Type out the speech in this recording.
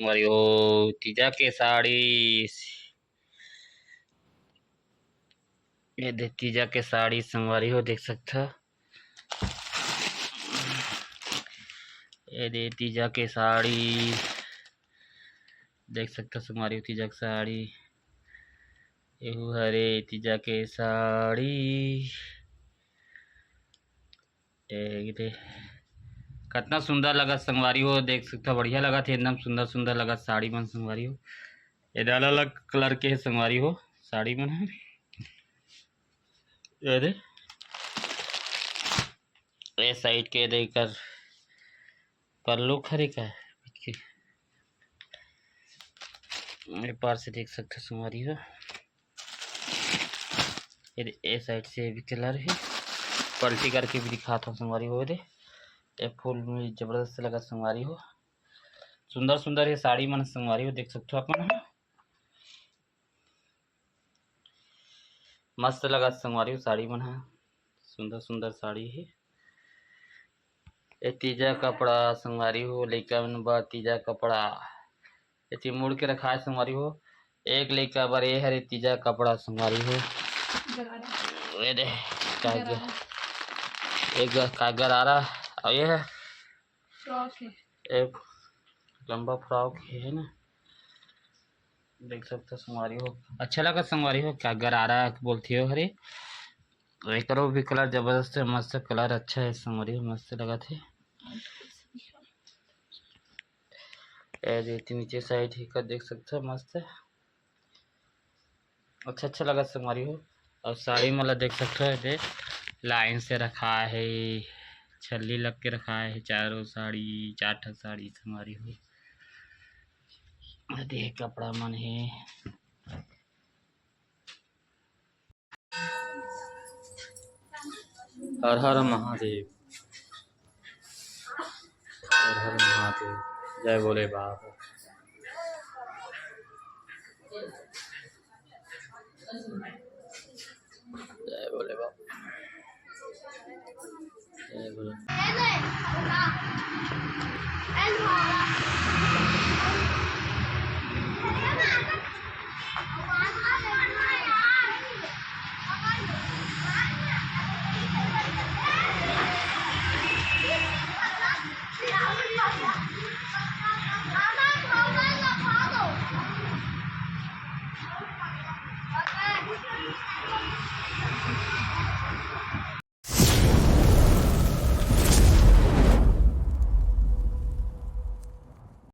संगवारी हो तीजा के साड़ी। ये देख तीजा के साड़ी संगवारी हो देख सकता। ये दे तीजा के साड़ी देख सकता संगवारी हो तीजा के साड़ी। एहू हरे तीजा के साड़ी। दे कितना सुंदर लगा संगवारी हो देख सकता। बढ़िया लगा थे एकदम सुंदर सुंदर लगा साड़ी मन संगवारी हो। ये अलग अलग कलर के संगवारी हो साड़ी मन है। ये साइड के देकर पल्लू खरी का मेरे पार से देख सकते संगवारी हो। ये साइड से भी कलर है पलटी करके भी दिखाता हूँ संगवारी हो। ये फूल में जबरदस्त लगा संगवारी हो। सुंदर सुंदर ये साड़ी मन संगवारी हो देख सकते हो अपन। मस्त लगा संगवारी हो साड़ी मन है। सुंदर सुंदर साड़ी है। ये तीजा कपड़ा संगवारी हो लइका मन बर तीजा कपड़ा ये मुड़ के रखा है संगवारी हो। एक लइका बर ये हरे तीजा कपड़ा संगवारी हो। ये दे एक कागर आ रहा और ये है फ्रॉक है। एक लंबा फ्रॉक है ना देख सकते संगवारी हो। अच्छा लगा संगवारी हो क्या गरारा बोलती हो हरे। करो भी कलर जबरदस्त है मस्त कलर अच्छा है संगवारी हो मस्त लगा थे। नीचे साइड ही का देख सकते हो मस्त है अच्छा लगा संगवारी हो। और साड़ी मतलब देख सकते हो दे लाइन से रखा है छल्ली लग के रखा है चारों साड़ी चार ठा साड़ी संगवारी हो। देख कपड़ा मन है। हर हर महादेव हर हर महादेव जय बोले बाबा। जय बोले बाबा जय बोले।